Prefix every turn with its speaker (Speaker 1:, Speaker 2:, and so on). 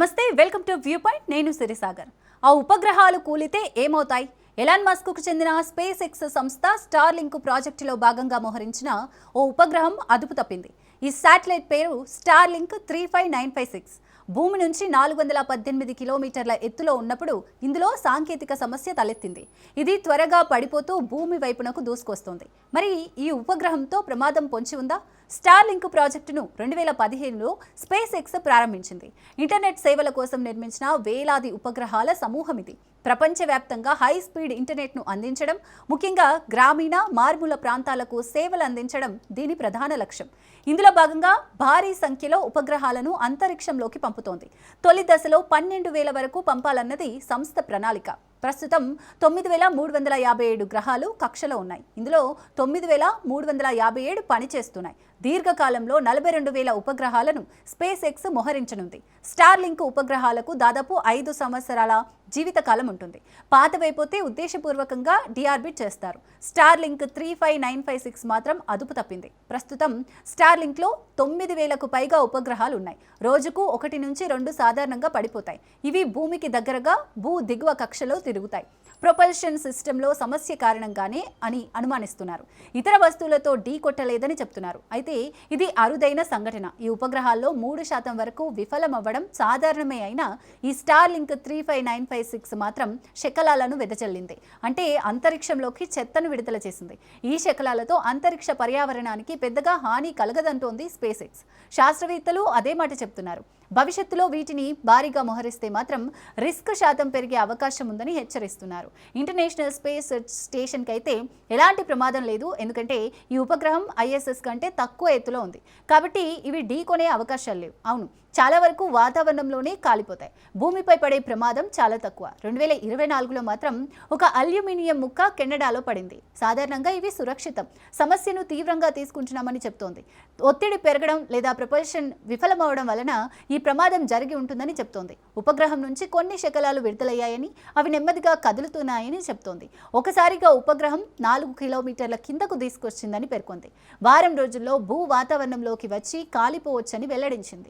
Speaker 1: నమస్తే, welcome to view point. నేను సిరిసాగర్. ఆ ఉపగ్రహాలు కూలితే ఏమవుతాయి? ఎలాన్ మస్క్కు చెందిన స్పేస్ ఎక్స్ సంస్థ స్టార్లింక్ ప్రాజెక్టులో భాగంగా మోహరించిన ఓ ఉపగ్రహం అదుపు తప్పింది. ఈ శాటిలైట్ పేరు స్టార్లింక్ 35956. భూమి నుంచి 418 కిలోమీటర్ల ఎత్తులో ఉన్నప్పుడు ఇందులో సాంకేతిక సమస్య తలెత్తింది. ఇది త్వరగా పడిపోతూ భూమి వైపునకు దూసుకొస్తోంది. మరి ఈ ఉపగ్రహంతో ప్రమాదం పొంచి ఉందా? స్టార్లింక్ ప్రాజెక్టును 2015లో స్పేస్ ఎక్స్ ప్రారంభించింది. ఇంటర్నెట్ సేవల కోసం నిర్మించిన వేలాది ఉపగ్రహాల సమూహం ఇది. ప్రపంచవ్యాప్తంగా హై స్పీడ్ ఇంటర్నెట్ను అందించడం, ముఖ్యంగా గ్రామీణ మారుమూల ప్రాంతాలకు సేవలు అందించడం దీని ప్రధాన లక్ష్యం. ఇందులో భాగంగా భారీ సంఖ్యలో ఉపగ్రహాలను అంతరిక్షంలోకి పంపుతోంది. తొలి దశలో 12,000 వరకు పంపాలన్నది సంస్థ ప్రణాళిక. ప్రస్తుతం 9,357 గ్రహాలు కక్షలో ఉన్నాయి. ఇందులో 9,357 పనిచేస్తున్నాయి. దీర్ఘకాలంలో 42,000 ఉపగ్రహాలను స్పేస్ ఎక్స్ మోహరించనుంది. స్టార్లింక్ ఉపగ్రహాలకు దాదాపు 5 సంవత్సరాల జీవితకాలం ఉంటుంది. పాతవైపోతే ఉద్దేశపూర్వకంగా డిఆర్బిట్ చేస్తారు. స్టార్లింక్ 35956 మాత్రం అదుపు తప్పింది. ప్రస్తుతం స్టార్లింక్లో 9,000కు పైగా ఉపగ్రహాలు ఉన్నాయి. రోజుకు 1 నుంచి 2 సాధారణంగా పడిపోతాయి. ఇవి భూమికి దగ్గరగా భూ దిగువ కక్షలో తిరుగుతాయి. ప్రొపల్షన్ సిస్టంలో సమస్య కారణంగానే అని అనుమానిస్తున్నారు. ఇతర వస్తువులతో ఢీ కొట్టలేదని చెప్తున్నారు. అయితే ఇది అరుదైన సంఘటన. ఈ ఉపగ్రహాల్లో 3% వరకు విఫలమవ్వడం సాధారణమే. అయినా ఈ స్టార్లింక్ 35956 మాత్రం శకలాలను వెదజల్లింది. అంటే అంతరిక్షంలోకి చెత్తను విడుదల చేసింది. ఈ శకలాలతో అంతరిక్ష పర్యావరణానికి పెద్దగా హాని కలగదంటోంది స్పేస్ ఎక్స్. శాస్త్రవేత్తలు అదే మాట చెప్తున్నారు. భవిష్యత్తులో వీటిని భారీగా మోహరిస్తే మాత్రం రిస్క్ శాతం పెరిగే అవకాశం ఉందని హెచ్చరిస్తున్నారు. ఇంటర్నేషనల్ స్పేస్ స్టేషన్కి అయితే ఎలాంటి ప్రమాదం లేదు. ఎందుకంటే ఈ ఉపగ్రహం ISS కంటే తక్కువ ఎత్తులో ఉంది. కాబట్టి ఇవి ఢీకొనే అవకాశాలు లేవు. అవును, చాలా వరకు వాతావరణంలోనే కాలిపోతాయి. భూమిపై పడే ప్రమాదం చాలా తక్కువ. 2024లో మాత్రం ఒక అల్యూమినియం ముక్క కెనడాలో పడింది. సాధారణంగా ఇవి సురక్షితం. సమస్యను తీవ్రంగా తీసుకుంటున్నామని చెప్తోంది. ఒత్తిడి పెరగడం లేదా ప్రపల్షన్ విఫలమవడం వలన ఈ ప్రమాదం జరిగి ఉంటుందని చెప్తోంది. ఉపగ్రహం నుంచి కొన్ని శకలాలు విడుదలయ్యాయని, అవి నెమ్మదిగా కదులుతున్నాయని చెప్తోంది. ఒకసారిగా ఉపగ్రహం 4 కిలోమీటర్ల కిందకు తీసుకొచ్చిందని పేర్కొంది. వారం రోజుల్లో భూ వాతావరణంలోకి వచ్చి కాలిపోవచ్చని వెల్లడించింది.